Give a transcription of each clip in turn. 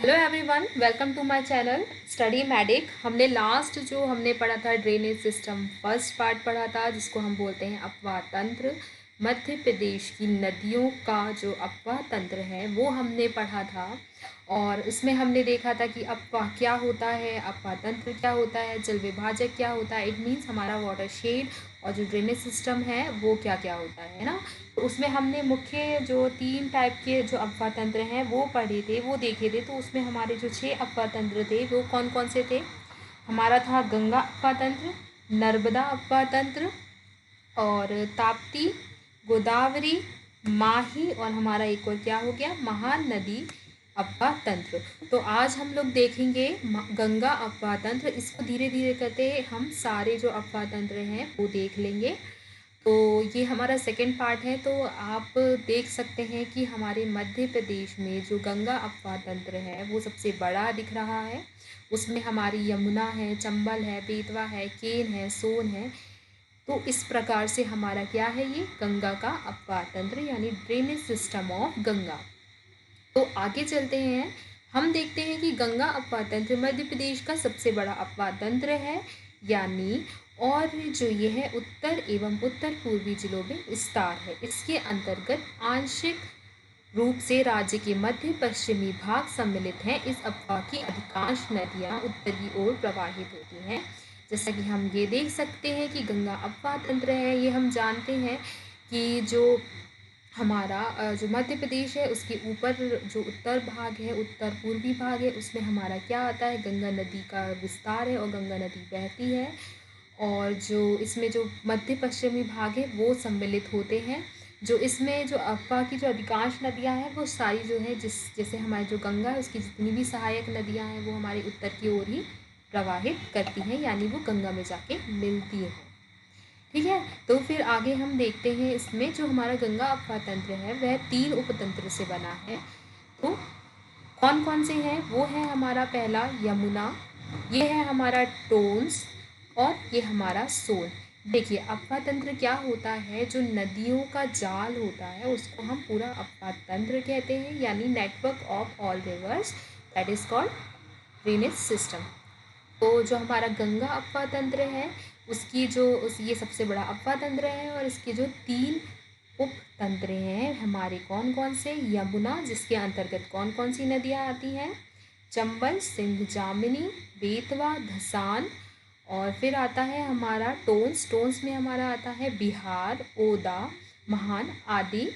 Hello everyone, welcome to my channel study medic. हमने पढ़ा था ड्रेनेज सिस्टम, फर्स्ट पार्ट पढ़ा था जिसको हम बोलते हैं अपवाह तंत्र। मध्य प्रदेश की नदियों का जो अपवाह तंत्र है वो हमने पढ़ा था। और उसमें हमने देखा था कि अपवाह क्या होता है, अपवाह तंत्र क्या होता है, जल विभाजक क्या होता है। इट मीन्स हमारा वाटर शेड और जो ड्रेनेज सिस्टम है वो क्या क्या होता है ना। तो उसमें हमने मुख्य जो 3 टाइप के जो अपवाह तंत्र हैं वो पढ़े थे, वो देखे थे। तो उसमें हमारे जो 6 अपवाह तंत्र थे वो कौन कौन से थे। हमारा था गंगा अपवाह तंत्र, नर्मदा अपवाह तंत्र, और ताप्ती, गोदावरी, माही, और हमारा एक और क्या हो गया, महानदी अपवाह तंत्र। तो आज हम लोग देखेंगे गंगा अपवाह तंत्र। इसको धीरे धीरे करते हम सारे जो अपवाह तंत्र हैं वो देख लेंगे। तो ये हमारा सेकंड पार्ट है। तो आप देख सकते हैं कि हमारे मध्य प्रदेश में जो गंगा अपवाह तंत्र है वो सबसे बड़ा दिख रहा है। उसमें हमारी यमुना है, चंबल है, बेतवा है, केन है, सोन है। तो इस प्रकार से हमारा क्या है, ये गंगा का अपवाह तंत्र यानी ड्रेनेज सिस्टम ऑफ गंगा। तो आगे चलते हैं, हम देखते हैं कि गंगा अपवाह तंत्र मध्य प्रदेश का सबसे बड़ा अपवाह तंत्र है यानी, और जो यह है उत्तर एवं उत्तर पूर्वी जिलों में विस्तार है। इसके अंतर्गत आंशिक रूप से राज्य के मध्य पश्चिमी भाग सम्मिलित हैं। इस अपवाह की अधिकांश नदियां उत्तर की ओर प्रवाहित होती हैं। जैसा कि हम ये देख सकते हैं कि गंगा अपवाह तंत्र है, ये हम जानते हैं कि जो हमारा जो मध्य प्रदेश है उसके ऊपर जो उत्तर भाग है, उत्तर पूर्वी भाग है, उसमें हमारा क्या आता है, गंगा नदी का विस्तार है और गंगा नदी बहती है। और जो इसमें जो मध्य पश्चिमी भाग है वो सम्मिलित होते हैं। जो इसमें जो अफवाह की जो अधिकांश नदियां हैं वो सारी जो है जैसे हमारी जो गंगा है उसकी जितनी भी सहायक नदियां हैं वो हमारे उत्तर की ओर ही प्रवाहित करती हैं, यानी वो गंगा में जाके मिलती हैं। ठीक है, तो फिर आगे हम देखते हैं इसमें जो हमारा गंगा अपवाह तंत्र है वह 3 उपतंत्र से बना है। तो कौन कौन से हैं, वो है हमारा पहला यमुना, ये है हमारा टोन्स, और ये हमारा सोन। देखिए अपवाह तंत्र क्या होता है, जो नदियों का जाल होता है उसको हम पूरा अपवाह तंत्र कहते हैं, यानी network of all reverse, that is called drainage system. तो जो हमारा गंगा अपवाह तंत्र है उसकी जो ये सबसे बड़ा अपवाह तंत्र है, और इसके जो 3 उप तंत्र हैं हमारे कौन कौन से, यमुना जिसके अंतर्गत कौन कौन सी नदियाँ आती हैं, चंबल, सिंध, जामिनी, बेतवा, धसान, और फिर आता है हमारा टोन्स। टोन्स में हमारा आता है बिहार, ओदा, महान आदि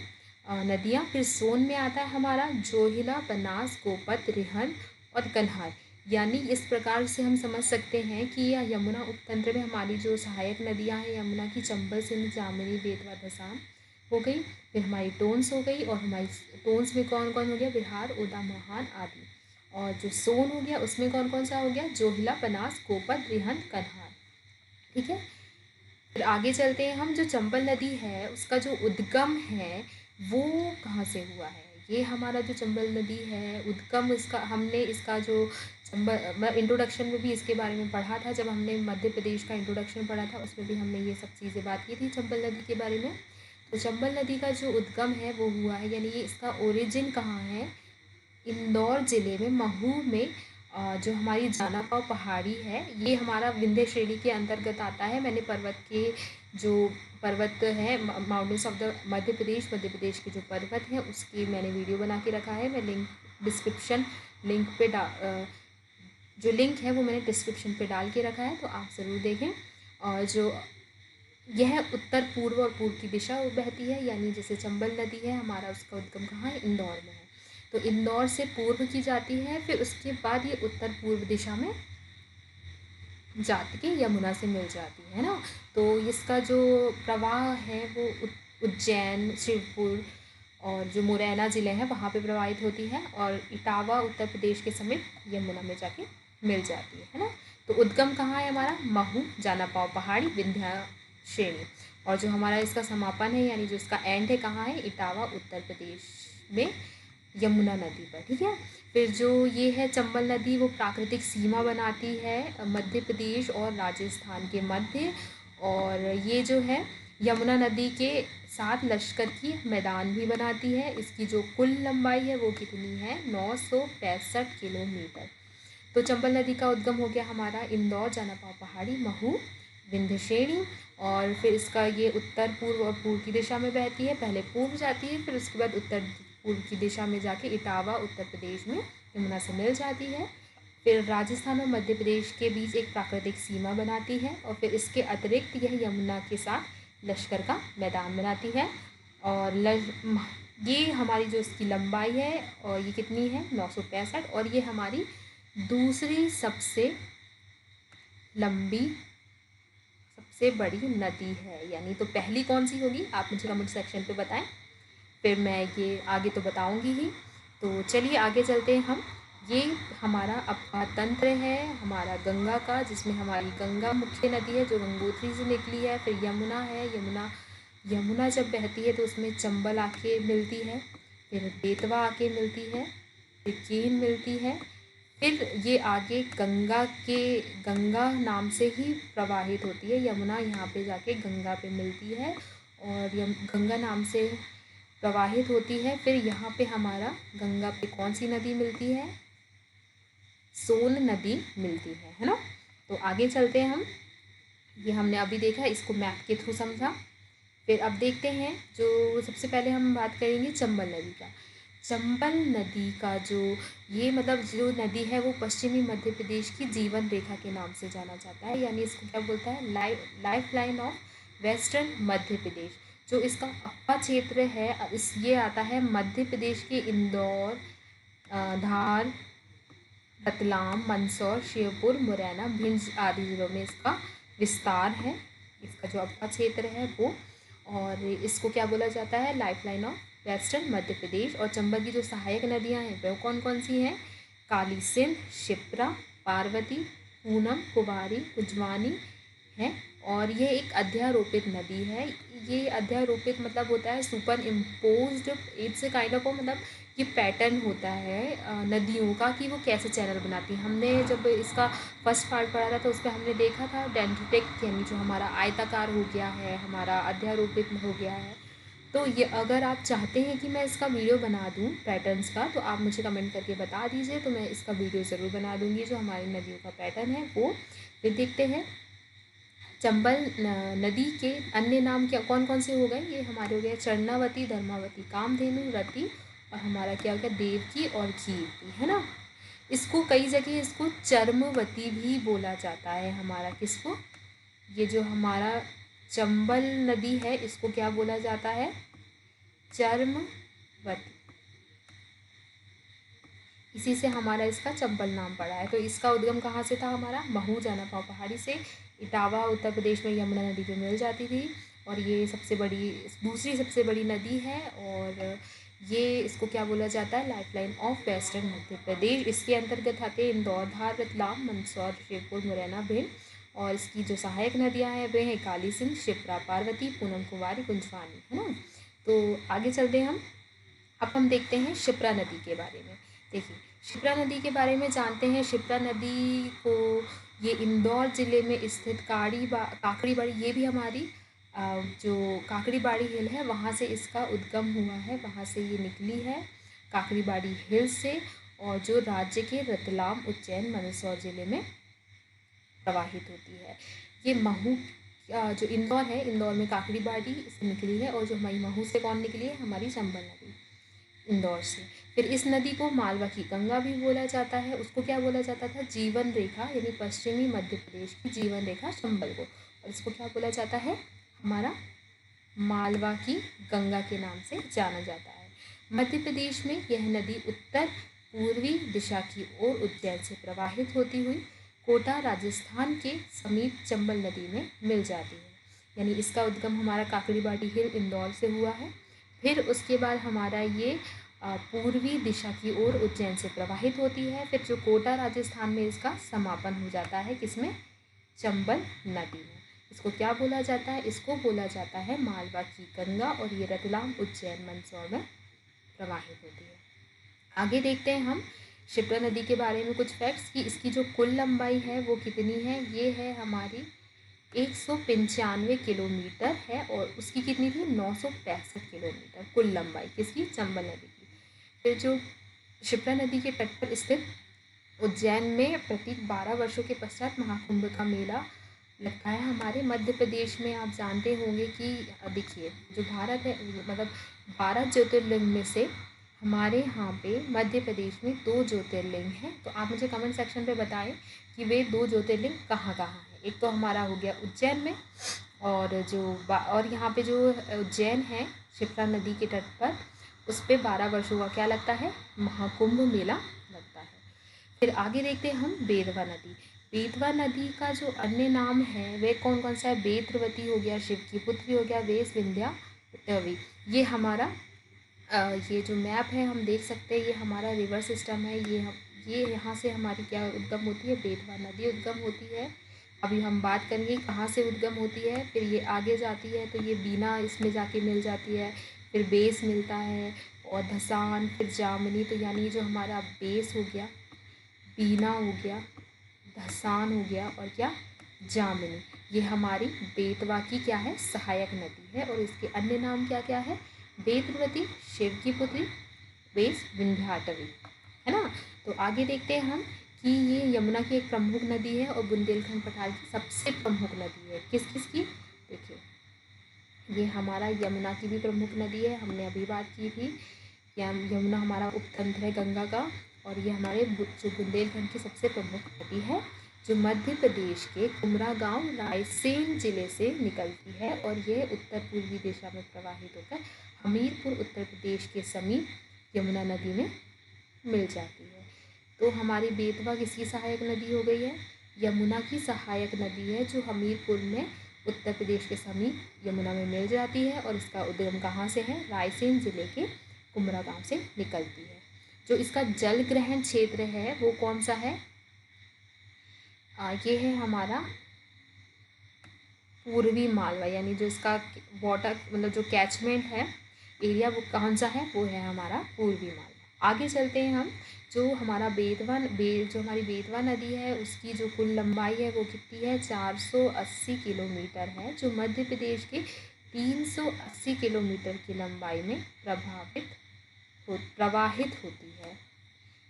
नदियाँ। फिर सोन में आता है हमारा जोहिला, बनास, गोपत, रिहन और कन्हार। यानी इस प्रकार से हम समझ सकते हैं कि यह यमुना उपतंत्र में हमारी जो सहायक नदियाँ हैं यमुना की, चंबल, सिंध, जामिनी, बेतवा, धसान हो गई। फिर हमारी टोन्स हो गई, और हमारी टोन्स में कौन कौन हो गया, बिहार, ओदा, महान आदि। और जो सोन हो गया उसमें कौन कौन सा हो गया, जोहिला, बनास, गोपत, रिहन, कन्हार। ठीक है, फिर आगे चलते हैं हम। जो चंबल नदी है उसका जो उद्गम है वो कहाँ से हुआ है, ये हमारा जो चंबल नदी है उद्गम इसका, हमने इसका जो चंबल इंट्रोडक्शन में भी इसके बारे में पढ़ा था। जब हमने मध्य प्रदेश का इंट्रोडक्शन पढ़ा था उसमें भी हमने ये सब चीज़ें बात की थी चंबल नदी के बारे में। तो चंबल नदी का जो उद्गम है वो हुआ है, यानी ये इसका ओरिजिन कहाँ है, इंदौर ज़िले में महू में। जो हमारी जानापाव पहाड़ी है ये हमारा विंध्य श्रेणी के अंतर्गत आता है। मैंने पर्वत के जो पर्वत है, mountains of the Madhya Pradesh के जो पर्वत हैं उसकी मैंने वीडियो बना के रखा है। मैं लिंक डिस्क्रिप्शन लिंक पे जो लिंक है वो मैंने डिस्क्रिप्शन पे डाल के रखा है, तो आप ज़रूर देखें। और जो यह उत्तर पूर्व और पूर्व की दिशा बहती है, यानी जैसे चंबल नदी है हमारा, उसका उद्गम कहाँ है, इंदौर में है। तो इंदौर से पूर्व की जाती है, फिर उसके बाद ये उत्तर पूर्व दिशा में जाती के यमुना से मिल जाती है ना। तो इसका जो प्रवाह है वो उज्जैन, शिवपुर और जो मुरैना ज़िले हैं वहाँ पे प्रवाहित होती है, और इटावा उत्तर प्रदेश के समीप यमुना में जाके मिल जाती है ना। तो उद्गम कहाँ है हमारा, महू, जानापाव पहाड़ी, विंध्या श्रेणी। और जो हमारा इसका समापन है यानी जो इसका एंड है कहाँ है, इटावा उत्तर प्रदेश में यमुना नदी पर। ठीक है, फिर जो ये है चंबल नदी वो प्राकृतिक सीमा बनाती है मध्य प्रदेश और राजस्थान के मध्य। और ये जो है यमुना नदी के 7 लश्कर की मैदान भी बनाती है। इसकी जो कुल लंबाई है वो कितनी है, 965 किलोमीटर। तो चंबल नदी का उद्गम हो गया हमारा इंदौर, जानापाव पहाड़ी, महू, विंध्य श्रेणी। और फिर इसका ये उत्तर पूर्व और पूर्व की दिशा में बहती है। पहले पूर्व जाती है, फिर उसके बाद उत्तर पूर्व की दिशा में जाके इटावा उत्तर प्रदेश में यमुना से मिल जाती है। फिर राजस्थान और मध्य प्रदेश के बीच एक प्राकृतिक सीमा बनाती है। और फिर इसके अतिरिक्त यह यमुना के साथ लश्कर का मैदान बनाती है। और ये हमारी जो इसकी लंबाई है और ये कितनी है, 965। और ये हमारी दूसरी सबसे लंबी सबसे बड़ी नदी है। यानी तो पहली कौन सी होगी, आप मुझे कमेंट सेक्शन पे बताएं, फिर मैं ये आगे तो बताऊंगी ही। तो चलिए आगे चलते हैं हम। ये हमारा अपवाद तंत्र है हमारा गंगा का, जिसमें हमारी गंगा मुख्य नदी है जो गंगोत्री से निकली है। फिर यमुना है, यमुना जब बहती है तो उसमें चंबल आके मिलती है, फिर बेतवा आके मिलती है, फिर केन मिलती है। फिर ये आगे गंगा नाम से ही प्रवाहित होती है। यमुना यहाँ पे जाके गंगा पे मिलती है और गंगा नाम से प्रवाहित होती है। फिर यहाँ पे हमारा गंगा पे कौन सी नदी मिलती है, सोन नदी मिलती है ना। तो आगे चलते हैं हम। ये हमने अभी देखा, इसको मैप के थ्रू समझा। फिर अब देखते हैं, जो सबसे पहले हम बात करेंगे चंबल नदी का। चंबल नदी का जो जो नदी है वो पश्चिमी मध्य प्रदेश की जीवन रेखा के नाम से जाना जाता है। यानी इसको क्या बोलता है, life line of western Madhya Pradesh. जो इसका अप्पा क्षेत्र है ये आता है मध्य प्रदेश के इंदौर, धार, रतलाम, मंदसौर, श्योपुर, मुरैना, भिंड आदि जिलों में इसका विस्तार है। इसका जो अप्पा क्षेत्र है वो, और इसको क्या बोला जाता है, life line of western Madhya Pradesh. और चंबल की जो सहायक नदियां हैं वो कौन कौन सी हैं, काली सिंध, शिप्रा, पार्वती, पूनम, कुमारी, कुंजवानी है। और ये एक अध्यारोपित नदी है। ये अध्यारोपित मतलब होता है super imposed, it's kind of मतलब ये पैटर्न होता है नदियों का कि वो कैसे चैनल बनाती हैं। हमने जब इसका फर्स्ट पार्ट पढ़ा था तो उस पर हमने देखा था डेंड्रिटिक, यानी जो हमारा आयताकार हो गया है, हमारा अध्यारोपित हो गया है। तो ये अगर आप चाहते हैं कि मैं इसका वीडियो बना दूं पैटर्न्स का, तो आप मुझे कमेंट करके बता दीजिए, तो मैं इसका वीडियो ज़रूर बना दूंगी जो हमारी नदियों का पैटर्न है वो। फिर देखते हैं चंबल नदी के अन्य नाम क्या कौन कौन से हो गए, ये हमारे हो गए चरणावती, धर्मावती, कामधेनु, रति, और हमारा क्या हो गया देवकी और कीर्ति, है ना। इसको कई जगह इसको चर्मवती भी बोला जाता है हमारा, किसको, ये जो हमारा चंबल नदी है इसको क्या बोला जाता है, चर्मवती। इसी से हमारा इसका चंबल नाम पड़ा है। तो इसका उद्गम कहाँ से था हमारा, महू, जानापाव पहाड़ी से। इटावा उत्तर प्रदेश में यमुना नदी पे मिल जाती थी। और ये दूसरी सबसे बड़ी नदी है। और ये इसको क्या बोला जाता है, life line of western Madhya Pradesh. इसके अंतर्गत आते हैं इंदौर, धार, रतलाम, मंदसौर, श्योपुर, मुरैना, भिंड। और इसकी जो सहायक नदियाँ हैं वे हैं काली सिंध, शिप्रा, पार्वती, पूनम, कुमारी, कुंजवानी, है ना। तो आगे चलते हैं हम। अब हम देखते हैं शिप्रा नदी के बारे में। देखिए शिप्रा नदी के बारे में जानते हैं। शिप्रा नदी को ये इंदौर ज़िले में स्थित काकड़ीबाड़ी, ये भी हमारी जो काकड़ीबाड़ी हिल है वहाँ से इसका उद्गम हुआ है, वहाँ से ये निकली है काकड़ीबाड़ी हिल से। और जो राज्य के रतलाम, उज्जैन, मंदसौर ज़िले में प्रवाहित होती है। ये महू जो इंदौर है, इंदौर में काकड़ीबाड़ी से निकली है। और जो हमारी महू से कौन निकली है, हमारी चंबल नदी, इंदौर से। फिर इस नदी को मालवा की गंगा भी बोला जाता है। उसको क्या बोला जाता था, जीवन रेखा, यानी पश्चिमी मध्य प्रदेश की जीवन रेखा चंबल को। और इसको क्या बोला जाता है, हमारा मालवा की गंगा के नाम से जाना जाता है। मध्य प्रदेश में यह नदी उत्तर पूर्वी दिशा की ओर उज्जैन से प्रवाहित होती हुई कोटा, राजस्थान के समीप चंबल नदी में मिल जाती है। यानी इसका उद्गम हमारा काकड़ीबाड़ी हिल इंदौर से हुआ है। फिर उसके बाद हमारा ये पूर्वी दिशा की ओर उज्जैन से प्रवाहित होती है। फिर जो कोटा, राजस्थान में इसका समापन हो जाता है, किसमें, चंबल नदी में। इसको क्या बोला जाता है, इसको बोला जाता है मालवा की गंगा। और ये रतलाम, उज्जैन, मंदसौर में प्रवाहित होती है। आगे देखते हैं हम शिप्रा नदी के बारे में कुछ फैक्ट्स कि इसकी जो कुल लंबाई है वो कितनी है। ये है हमारी 195 किलोमीटर है और उसकी कितनी थी 965 किलोमीटर कुल लंबाई, किसकी, चंबल नदी की। फिर जो क्षिप्रा नदी के तट पर स्थित उज्जैन में प्रत्येक 12 वर्षों के पश्चात महाकुंभ का मेला लगता है हमारे मध्य प्रदेश में। आप जानते होंगे कि देखिए जो भारत है, मतलब 12 ज्योतिर्लिंग में से हमारे यहाँ पे मध्य प्रदेश में 2 ज्योतिर्लिंग हैं। तो आप मुझे कमेंट सेक्शन पे बताएं कि वे 2 ज्योतिर्लिंग कहाँ कहाँ हैं। एक तो हमारा हो गया उज्जैन में, और यहाँ पे जो उज्जैन है क्षिप्रा नदी के तट पर, उस पर 12 वर्षों का क्या लगता है, महाकुंभ मेला लगता है। फिर आगे देखते हैं हम बेतवा नदी। बेतवा नदी का जो अन्य नाम है वह कौन कौन सा है, बेत्रवती हो गया, शिव की पुत्री हो गया, वेश विंध्याटवी। ये हमारा ये जो मैप है हम देख सकते हैं, ये हमारा रिवर सिस्टम है। ये यहाँ से हमारी क्या उद्गम होती है, बेतवा नदी उद्गम होती है। अभी हम बात करेंगे कहाँ से उद्गम होती है। फिर ये आगे जाती है तो ये बीना इसमें जाके मिल जाती है, फिर बेस मिलता है, और धसान, फिर जामनी। तो यानी जो हमारा बेस हो गया, बीना हो गया, धसान हो गया, और क्या, जामनी, ये हमारी बेतवा की क्या है, सहायक नदी है। और इसके अन्य नाम क्या क्या है, बेतवती, शिव की पुत्री, वेश विंध्याटवी, है ना। तो आगे देखते हैं हम कि ये यमुना की एक प्रमुख नदी है और बुंदेलखंड पठार की सबसे प्रमुख नदी है। किस किस की, देखिए ये हमारा यमुना की भी प्रमुख नदी है, हमने अभी बात की थी। यमुना हमारा उपतंत्र है गंगा का, और ये हमारे जो बुंदेलखंड की सबसे प्रमुख नदी है, जो मध्य प्रदेश के कुमरा गांव रायसेन जिले से निकलती है, और यह उत्तर पूर्वी दिशा में प्रवाहित होकर हमीरपुर उत्तर प्रदेश के समीप यमुना नदी में मिल जाती है। तो हमारी बेतवा किसकी सहायक नदी हो गई है, यमुना की सहायक नदी है, जो हमीरपुर में उत्तर प्रदेश के समीप यमुना में मिल जाती है। और इसका उद्गम कहाँ से है, रायसेन जिले के कुमरा गांव से निकलती है। जो इसका जल ग्रहण क्षेत्र है वो कौन सा है, ये है हमारा पूर्वी मालवा, यानी जो इसका वाटर मतलब जो कैचमेंट है एरिया वो कौन सा है, वो है हमारा पूर्वी मालवा। आगे चलते हैं हम। जो हमारा जो हमारी बेतवा नदी है उसकी जो कुल लंबाई है वो कितनी है, 480 किलोमीटर है, जो मध्य प्रदेश के 380 किलोमीटर की लंबाई में प्रवाहित होती है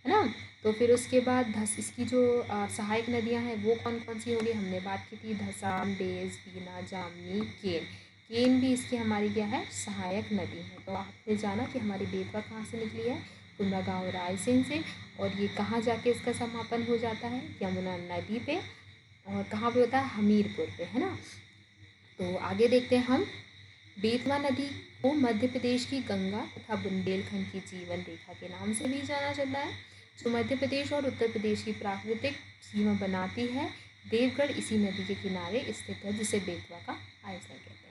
ना। तो फिर उसके बाद इसकी जो सहायक नदियां हैं वो कौन कौन सी होगी, हमने बात की थी, धसान, बेस, बीना, जामनी, केन। केन भी इसकी हमारी क्या है, सहायक नदी है। तो आपने जाना कि हमारी बेतवा कहाँ से निकली है, कुमरा गाँव रायसेन से, और ये कहाँ जाके इसका समापन हो जाता है, यमुना नदी पे, और कहाँ पे होता है, हमीरपुर पे, है ना। तो आगे देखते हैं हम। बेतवा नदी को मध्य प्रदेश की गंगा तथा बुंदेलखंड की जीवन रेखा के नाम से भी जाना जाता है, जो मध्य प्रदेश और उत्तर प्रदेश की प्राकृतिक सीमा बनाती है। देवगढ़ इसी नदी के किनारे स्थित है, जिसे बेतवा का आयतन कहते हैं।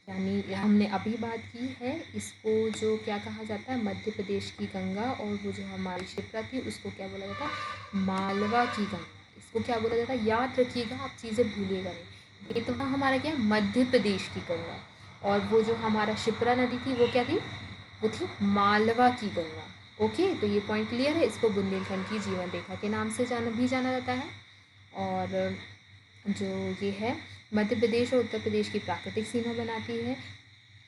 यानी हमने अभी बात की है, इसको जो क्या कहा जाता है, मध्य प्रदेश की गंगा, और वो जो हमारी क्षिप्रा थी उसको क्या बोला जाता है, मालवा की गंगा। इसको क्या बोला जाता है, याद रखिएगा, आप चीज़ें भूलिएगा नहीं। बेतवा हमारा क्या, मध्य प्रदेश की गंगा, और वो जो हमारा क्षिप्रा नदी थी वो क्या थी, वो थी मालवा की गंगा। ओके, तो ये पॉइंट क्लियर है। इसको बुंदेलखंड की जीवन रेखा के नाम से जाना जाता है। और जो ये है मध्य प्रदेश और उत्तर प्रदेश की प्राकृतिक सीमा बनाती है।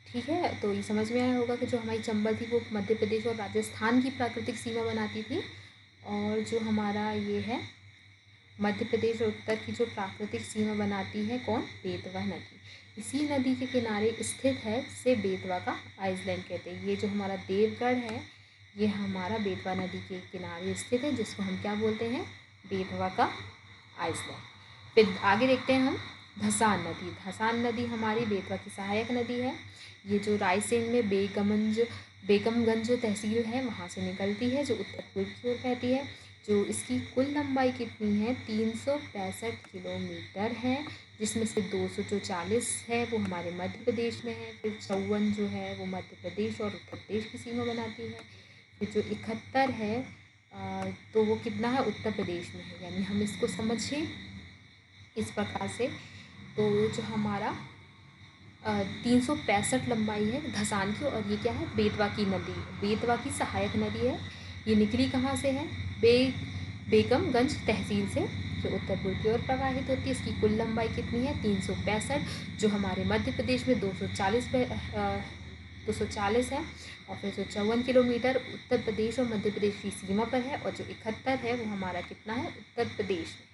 ठीक है, तो ये समझ में आया होगा कि जो हमारी चंबल थी वो मध्य प्रदेश और राजस्थान की प्राकृतिक सीमा बनाती थी, और जो हमारा ये है मध्य प्रदेश और उत्तर की जो प्राकृतिक सीमा बनाती है कौन, बेतवा नदी। इसी नदी के किनारे स्थित है, जिसे बेतवा का आइसलैंड कहते हैं। ये जो हमारा देवगढ़ है ये हमारा बेतवा नदी के किनारे स्थित है, जिसको हम क्या बोलते हैं, बेतवा का आइसलैंड। फिर आगे देखते हैं हम धसान नदी। धसान नदी हमारी बेतवा की सहायक नदी है। ये जो रायसेन में बेगमगंज तहसील है वहाँ से निकलती है, जो उत्तर पूर्व की ओर बहती है। जो इसकी कुल लंबाई कितनी है, 365 किलोमीटर है, जिसमें से 240 है वो हमारे मध्य प्रदेश में है, फिर 54 जो है वो मध्य प्रदेश और उत्तर प्रदेश की सीमा बनाती है, फिर जो 71 है तो वो कितना है, उत्तर प्रदेश में है। यानी हम इसको समझें इस प्रकार से, तो जो हमारा 365 लंबाई है धसान की, और ये क्या है, बेतवा की नदी, बेतवा की सहायक नदी है। ये निकली कहाँ से है, बेगमगंज तहसील से, के उत्तर पूर्व की ओर प्रवाहित होती है। इसकी कुल लंबाई कितनी है? 365, जो हमारे मध्य प्रदेश में 240 है। और फिर 154 किलोमीटर उत्तर प्रदेश और मध्य प्रदेश की सीमा पर है, और जो 71 है वो हमारा कितना है? उत्तर प्रदेश में।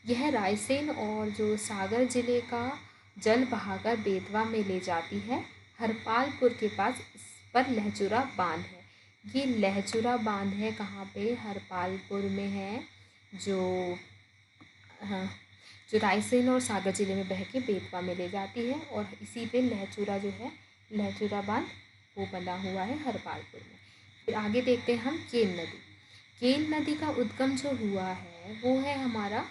यह रायसेन और जो सागर जिले का जल बहाकर बेतवा में ले जाती है। हरपालपुर के पास इस पर लहचूरा बांध है। ये लहचूरा बांध है कहाँ पे? हरपालपुर में है, जो हाँ, जो रायसेन और सागर जिले में बह के बेतवा में ले जाती है, और इसी पे लहचूरा जो है, लहचूरा बांध वो बना हुआ है हरपालपुर में। फिर आगे देखते हैं हम केन नदी। केन नदी का उद्गम जो हुआ है वो है हमारा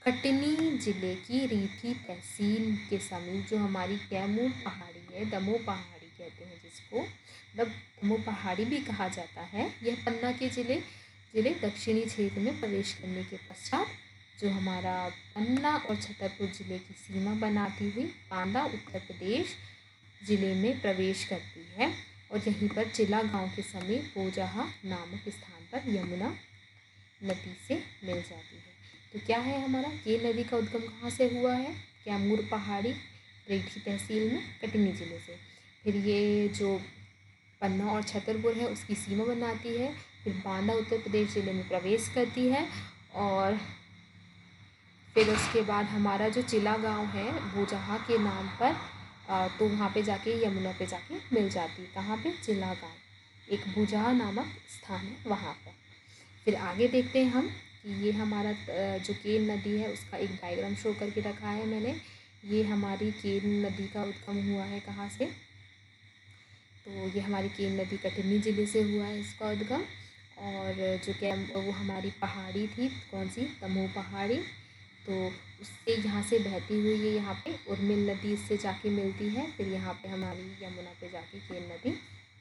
कटनी जिले की रीठी तहसील के समीप, जो हमारी कैमूर पहाड़ी है, दमोह पहाड़ी कहते हैं जिसको, मतलब दमोह पहाड़ी भी कहा जाता है। यह पन्ना के जिले दक्षिणी क्षेत्र में प्रवेश करने के पश्चात जो हमारा पन्ना और छतरपुर जिले की सीमा बनाती हुई बांदा उत्तर प्रदेश जिले में प्रवेश करती है, और यहीं पर चिला गांव के समीप पोजहा नामक स्थान पर यमुना नदी से मिल जाती है। तो क्या है हमारा? केन नदी का उद्गम कहाँ से हुआ है? कैमूर पहाड़ी रीठी तहसील में कटनी जिले से। फिर ये जो पन्ना और छतरपुर है उसकी सीमा बनाती है, फिर बांदा उत्तर प्रदेश जिले में प्रवेश करती है, और फिर उसके बाद हमारा जो चिला गांव है भूजहा के नाम पर, तो वहाँ पे जाके यमुना पे जाके मिल जाती है। कहाँ पे? चिला गांव, एक भूजहा नामक स्थान है वहाँ पर। फिर आगे देखते हैं हम कि ये हमारा जो केन नदी है उसका एक डायग्राम शो करके रखा है मैंने। ये हमारी केन नदी का उद्गम हुआ है कहाँ से? तो ये हमारी केन नदी कटनी जिले से हुआ है इसका उद्गम, और जो वो हमारी पहाड़ी थी, कौन सी? दमोह पहाड़ी, तो उससे यहाँ से बहती हुई ये यहाँ पे उर्मिल नदी इससे जाके मिलती है। फिर यहाँ पे हमारी यमुना पे जाके केन नदी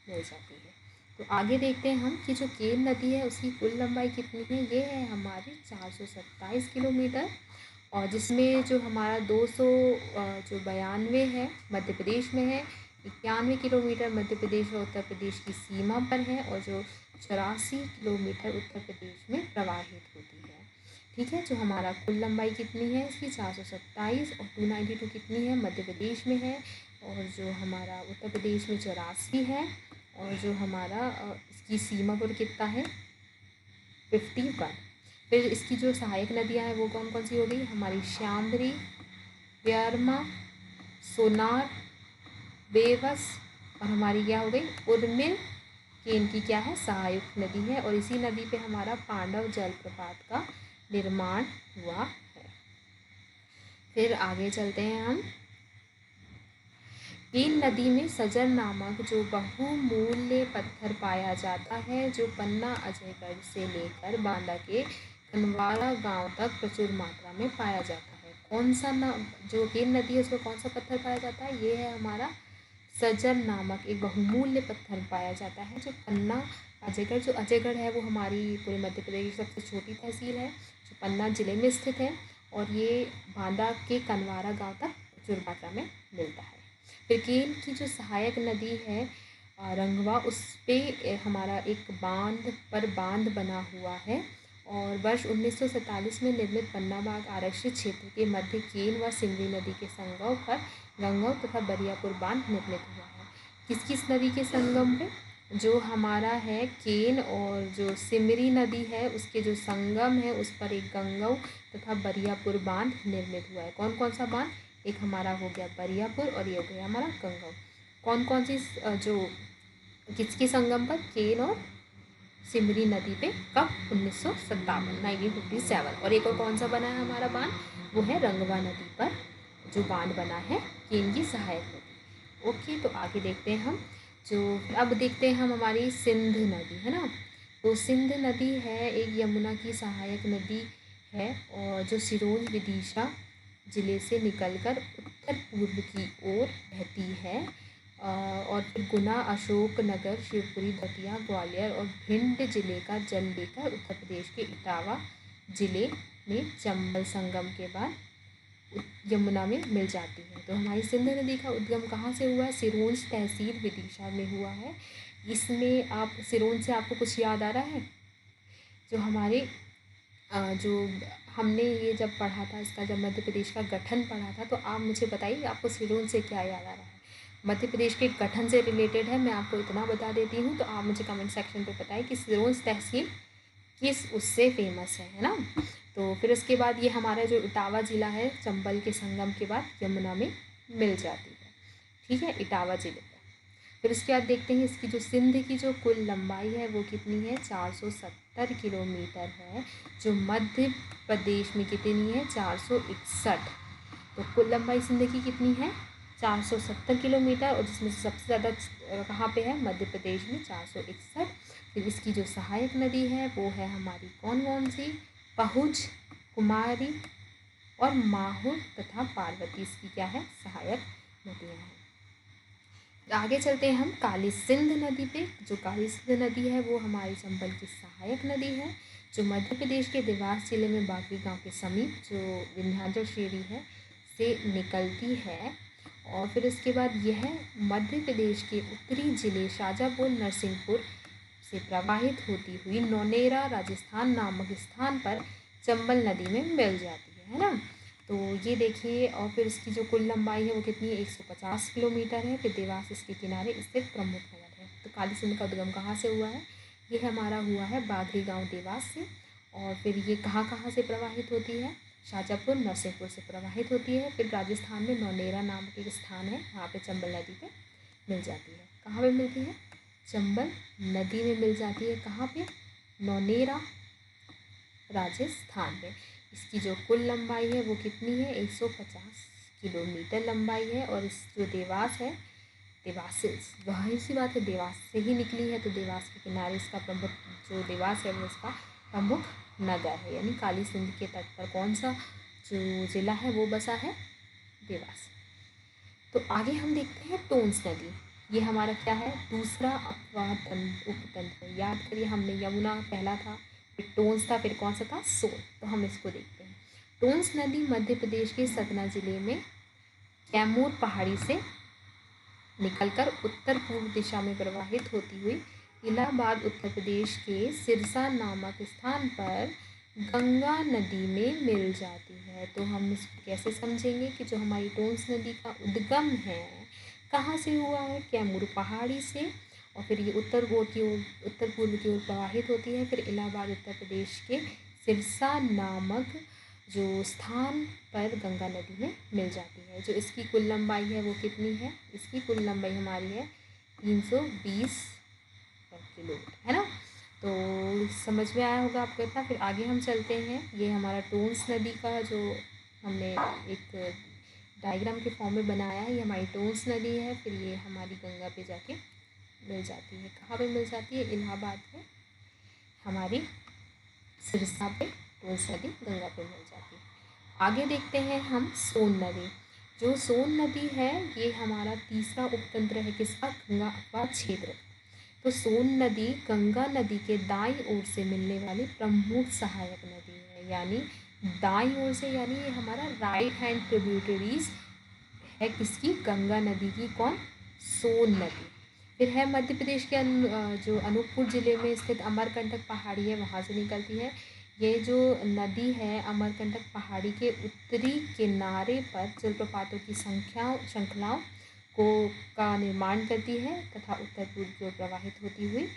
मिल जाती है। तो आगे देखते हैं हम कि जो केन नदी है उसकी कुल लंबाई कितनी है? ये है हमारी 427 किलोमीटर, और जिसमें जो हमारा 292 है मध्य प्रदेश में है, 91 किलोमीटर मध्य प्रदेश और उत्तर प्रदेश की सीमा पर है, और जो 84 किलोमीटर उत्तर प्रदेश में प्रवाहित होती है। ठीक है, जो हमारा कुल लंबाई कितनी है इसकी? 427, और 292 कितनी है? मध्य प्रदेश में है, और जो हमारा उत्तर प्रदेश में 84 है, और जो हमारा इसकी सीमा पर कितना है? 51। फिर इसकी जो सहायक नदियाँ हैं वो कौन कौन सी हो गई? हमारी श्यामरी, व्यारमा, सोनार, बेवस, और हमारी क्या हो गई? उर्मिल। केन की क्या है? सहायक नदी है, और इसी नदी पे हमारा पांडव जलप्रपात का निर्माण हुआ है। फिर आगे चलते हैं हम। केन नदी में सजर नामक जो बहुमूल्य पत्थर पाया जाता है, जो पन्ना अजयगढ़ से लेकर बांदा के कनवाड़ा गांव तक प्रचुर मात्रा में पाया जाता है। कौन सा जो केन नदी है उसमें कौन सा पत्थर पाया जाता है? ये है हमारा सजर नामक एक बहुमूल्य पत्थर पाया जाता है, जो पन्ना अजयगढ़, जो अजयगढ़ है वो हमारी पूरे मध्य प्रदेश की सबसे छोटी तहसील है, जो पन्ना जिले में स्थित है, और ये बांदा के कनवाड़ा गांव तक प्रचुर मात्रा में मिलता है। फिर केन की जो सहायक नदी है रंगवा, उस पे हमारा एक बांध बना हुआ है, और वर्ष 1947 में निर्मित पन्ना बाग आरक्षित क्षेत्र के मध्य केन व सिमरी नदी के संगम पर गंगव तथा बरियापुर बांध निर्मित हुआ है। किस किस नदी के संगम पे? जो हमारा है केन और जो सिमरी नदी है उसके जो संगम है उस पर एक गंगव तथा बरियापुर बांध निर्मित हुआ है। कौन कौन सा बांध? एक हमारा हो गया बरियापुर, और ये हो गया हमारा गंगव। कौन कौन सी जो किसके संगम पर? केन और सिमरी नदी पे। कब? 1957। और एक और कौन सा बना है हमारा बांध? वो है रंगवा नदी पर जो बांध बना है केन की सहायक नदी। ओके, तो आगे देखते हैं हम। अब देखते हैं हम हमारी सिंध नदी है ना। तो सिंध नदी है एक यमुना की सहायक नदी है, और जो सिरोंज विदिशा जिले से निकलकर उत्तर पूर्व की ओर बहती है, और फिर गुना, अशोकनगर, शिवपुरी, दतिया, ग्वालियर और भिंड जिले का जल लेकर उत्तर प्रदेश के इटावा जिले में चंबल संगम के बाद यमुना में मिल जाती है। तो हमारी सिंध नदी का उद्गम कहाँ से हुआ है? सिरोंज तहसील विदिशा में हुआ है। इसमें आप सिरोंज से आपको कुछ याद आ रहा है? जो हमारे जो हमने ये जब पढ़ा था, इसका जब मध्य प्रदेश का गठन पढ़ा था, तो आप मुझे बताइए आपको सिरोंज से क्या याद आ रहा है। मध्य प्रदेश के गठन से रिलेटेड है, मैं आपको इतना बता देती हूँ, तो आप मुझे कमेंट सेक्शन पे बताइए कि सिरोंज तहसील किस उससे फेमस है ना। तो फिर उसके बाद ये हमारा जो इटावा ज़िला है, चंबल के संगम के बाद यमुना में मिल जाती है, ठीक है, इटावा ज़िले पर। फिर उसके बाद देखते हैं इसकी जो सिंध की जो कुल लंबाई है वो कितनी है, 470 किलोमीटर है। जो मध्य प्रदेश में कितनी है, 461। तो कुल लंबाई सिंध की कितनी है, 470 किलोमीटर, और जिसमें से सबसे ज़्यादा कहाँ पे है, मध्य प्रदेश में, 461। फिर इसकी जो सहायक नदी है वो है हमारी कौन कौन सी, पहुज, कुमारी और माहुर तथा पार्वती, इसकी क्या है, सहायक नदियाँ हैं। आगे चलते हैं हम काली सिंध नदी पे। जो काली सिंध नदी है वो हमारी चंबल की सहायक नदी है, जो मध्य प्रदेश के देवास जिले में बागरी गांव के समीप, जो विंध्याचल श्रेणी है, से निकलती है। और फिर इसके बाद यह मध्य प्रदेश के उत्तरी जिले शाजापुर, नरसिंहपुर से प्रवाहित होती हुई नौनेरा, राजस्थान नामक स्थान पर चंबल नदी में मिल जाती है ना। तो ये देखिए, और फिर इसकी जो कुल लंबाई है वो कितनी है, 150 किलोमीटर है। फिर देवास इसके किनारे स्थित प्रमुख नगर है। तो काली सिंध का उद्गम कहाँ से हुआ है, ये हमारा हुआ है बागरी गांव देवास से। और फिर ये कहाँ कहाँ से प्रवाहित होती है, शाजापुर, नरसिंहपुर से प्रवाहित होती है। फिर राजस्थान में नौनेरा नामक एक स्थान है, वहाँ पे चंबल नदी पे मिल जाती है। कहाँ पे मिलती है, चंबल नदी में मिल जाती है। कहाँ पे, नौनेरा, राजस्थान में। इसकी जो कुल लंबाई है वो कितनी है, 150 किलोमीटर लंबाई है। और इस जो देवास है, देवास से, वही सी बात है, देवास से ही निकली है, तो देवास के किनारे इसका प्रमुख, जो देवास है वो इसका प्रमुख नगर है। यानी काली सिंध के तट पर कौन सा जो ज़िला है वो बसा है, देवास। तो आगे हम देखते हैं टोंस नदी। ये हमारा क्या है, दूसरा अपवाह उपतंत्र। याद करिए, हमने यमुना पहला था, फिर टोंस था, फिर कौन सा था, सोन। तो हम इसको देखते हैं। टोंस नदी मध्य प्रदेश के सतना जिले में कैमूर पहाड़ी से निकलकर उत्तर पूर्व दिशा में प्रवाहित होती हुई इलाहाबाद उत्तर प्रदेश के सिरसा नामक स्थान पर गंगा नदी में मिल जाती है। तो हम इसको कैसे समझेंगे कि जो हमारी टोंस नदी का उद्गम है कहाँ से हुआ है, कैमूर पहाड़ी से, और फिर ये उत्तर पूर्व की ओर प्रवाहित होती है। फिर इलाहाबाद उत्तर प्रदेश के सिरसा नामक जो स्थान पर गंगा नदी में मिल जाती है। जो इसकी कुल लंबाई है वो कितनी है, इसकी कुल लंबाई हमारी है 320 किलोमीटर, है ना। तो समझ में आया होगा आपको इतना। फिर आगे हम चलते हैं, ये हमारा टोंस नदी का जो हमने एक डायग्राम के फॉर्म में बनाया है, ये हमारी टोंस नदी है। फिर ये हमारी गंगा पे जाके मिल जाती है। कहाँ पे मिल जाती है, इलाहाबाद में, हमारी सिरसा पे टोंस नदी गंगा पे मिल जाती है। आगे देखते हैं हम सोन नदी। जो सोन नदी है ये हमारा तीसरा उपतंत्र है, किसका, गंगा अपवाद क्षेत्र। तो सोन नदी गंगा नदी के दाईं ओर से मिलने वाली प्रमुख सहायक नदी है। यानी दाईं ओर से, यानी ये हमारा राइट हैंड ट्रिब्यूटरीज है किसकी, गंगा नदी की, कौन, सोन नदी। फिर है मध्य प्रदेश के जो अनूपपुर ज़िले में स्थित अमरकंटक पहाड़ी है, वहाँ से निकलती है। ये जो नदी है अमरकंटक पहाड़ी के उत्तरी किनारे पर जलप्रपातों की श्रृंखलाओं को का निर्माण करती है तथा उत्तर पूर्व की ओर प्रवाहित होती हुई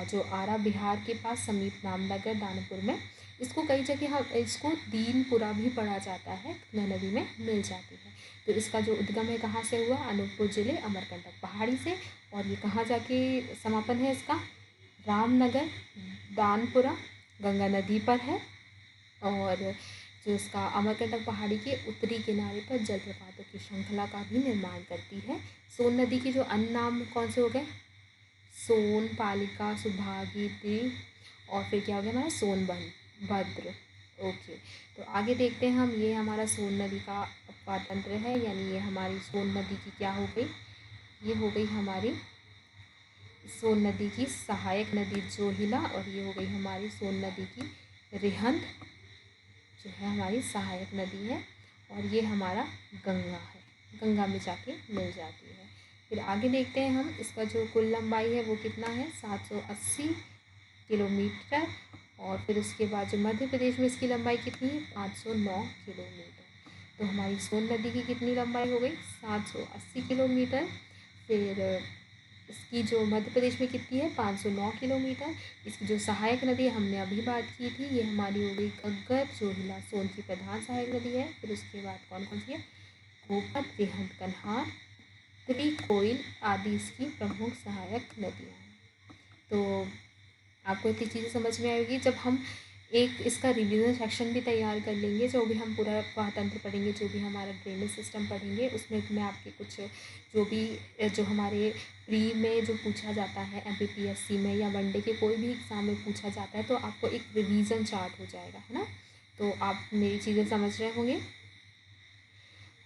जो आरा बिहार के पास समीप नामनगर दानापुर में, इसको कई जगह हम इसको दीनपुरा भी पढ़ा जाता है, नदी में मिल जाती है। तो इसका जो उद्गम है कहाँ से हुआ, अनूपपुर ज़िले अमरकंटक पहाड़ी से। और ये कहाँ जाके समापन है इसका, रामनगर दानपुरा गंगा नदी पर है। और जो इसका अमरकंटक पहाड़ी के उत्तरी किनारे पर जलप्रपातों की श्रृंखला का भी निर्माण करती है। सोन नदी के जो अन्य नाम कौन से हो गए, सोन, पालिका, सुभागित्री, और फिर क्या हो गया हमारा सोनभद्र। ओके, तो आगे देखते हैं हम, ये हमारा सोन नदी का अपवाद तंत्र है, यानी ये हमारी सोन नदी की क्या हो गई, ये हो गई हमारी सोन नदी की सहायक नदी जोहिला, और ये हो गई हमारी सोन नदी की रिहंद, जो है हमारी सहायक नदी है। और ये हमारा गंगा है, गंगा में जाके मिल जाती है। फिर आगे देखते हैं हम, इसका जो कुल लंबाई है वो कितना है, 780 किलोमीटर। और फिर उसके बाद जो मध्य प्रदेश में इसकी लंबाई कितनी है 509 किलोमीटर। तो हमारी सोन नदी की कितनी लंबाई हो गई 780 किलोमीटर। फिर इसकी जो मध्य प्रदेश में कितनी है 509 किलोमीटर। इसकी जो सहायक नदी हमने अभी बात की थी ये हमारी हो गई घग्गर, जोहिला, सोन की प्रधान सहायक नदी है। फिर उसके बाद कौन कौन सी है गोपत, रेहंद, कन्हार, त्रिकोइल आदि इसकी प्रमुख सहायक नदियाँ हैं। तो आपको इतनी चीज़ें समझ में आएगी। जब हम एक इसका रिवीजन सेक्शन भी तैयार कर लेंगे, जो भी हम पूरा प्रवाह पढ़ेंगे, जो भी हमारा ड्रेनेज सिस्टम पढ़ेंगे, उसमें मैं आपके कुछ जो भी जो हमारे प्री में जो पूछा जाता है MPPSC में या वनडे के कोई भी एग्ज़ाम में पूछा जाता है, तो आपको एक रिवीजन चार्ट हो जाएगा, है ना। तो आप मेरी चीज़ें समझ रहे होंगे।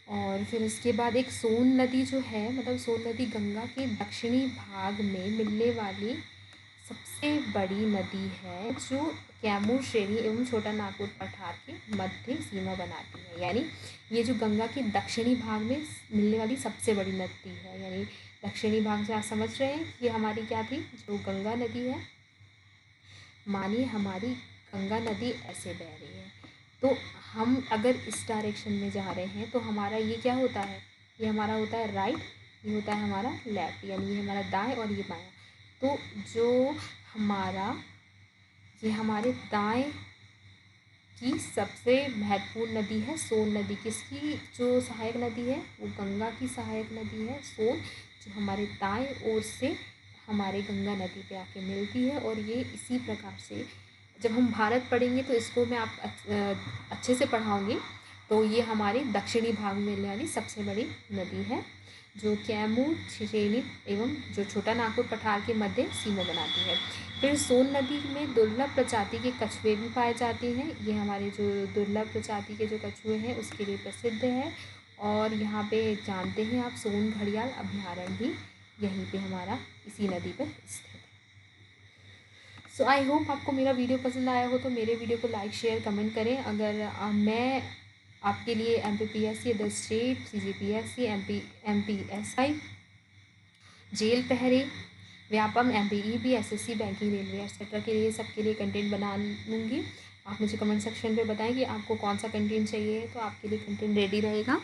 और फिर उसके बाद एक सोन नदी जो है, मतलब सोन नदी गंगा के दक्षिणी भाग में मिलने वाली सबसे बड़ी नदी है, जो कैमूर श्रेणी एवं छोटा नागपुर पठार के मध्य सीमा बनाती है। यानी ये जो गंगा के दक्षिणी भाग में मिलने वाली सबसे बड़ी नदी है। यानी दक्षिणी भाग से आप समझ रहे हैं कि हमारी क्या थी, जो गंगा नदी है। मानिए हमारी गंगा नदी ऐसे बह रही है, तो हम अगर इस डायरेक्शन में जा रहे हैं तो हमारा ये क्या होता है, ये हमारा होता है राइट, ये होता है हमारा लेफ्ट, यानी ये हमारा दाएं और ये बायां। तो जो हमारा ये हमारे दाएं की सबसे महत्वपूर्ण नदी है सोन नदी। किसकी जो सहायक नदी है, वो गंगा की सहायक नदी है सोन, जो हमारे दाएं ओर से हमारे गंगा नदी पे आके मिलती है। और ये इसी प्रकार से जब हम भारत पढ़ेंगे तो इसको मैं आप अच्छे से पढ़ाऊँगी। तो ये हमारे दक्षिणी भाग में मिलने वाली सबसे बड़ी नदी है, जो कैमूर श्रेणी एवं जो छोटा नागपुर पठार के मध्य सीमा बनाती है। फिर सोन नदी में दुर्लभ प्रजाति के कछुए भी पाए जाते हैं। ये हमारे जो दुर्लभ प्रजाति के जो कछुए हैं उसके लिए प्रसिद्ध है। और यहाँ पे जानते हैं आप सोन घड़ियाल अभयारण्य भी यहीं पे हमारा इसी नदी पर स्थित है। सो आई होप आपको मेरा वीडियो पसंद आया हो, तो मेरे वीडियो को लाइक शेयर कमेंट करें। अगर मैं आपके लिए MPPSC, other state, CGPSC, MPSI, jail पहरे, Vyapam, MPEB, SSC, banking, railway etcetera के लिए सबके लिए कंटेंट बना लूँगी। आप मुझे कमेंट सेक्शन पे बताएं कि आपको कौन सा कंटेंट चाहिए, तो आपके लिए कंटेंट रेडी रहेगा।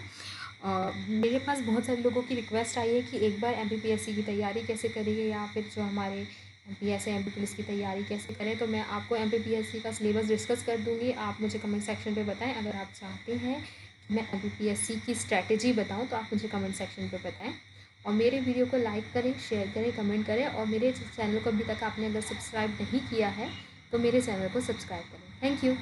मेरे पास बहुत सारे लोगों की रिक्वेस्ट आई है कि एक बार MPPSC की तैयारी कैसे करेंगे, या फिर जो हमारे MPSC MP पुलिस की तैयारी कैसे करें। तो मैं आपको MPPSC का सिलेबस डिस्कस कर दूँगी। आप मुझे कमेंट सेक्शन पे बताएं। अगर आप चाहते हैं कि मैं MPPSC की स्ट्रैटेजी बताऊं, तो आप मुझे कमेंट सेक्शन पे बताएं। और मेरे वीडियो को लाइक करें, शेयर करें, कमेंट करें। और मेरे चैनल को अभी तक आपने अगर सब्सक्राइब नहीं किया है तो मेरे चैनल को सब्सक्राइब करें। Thank you.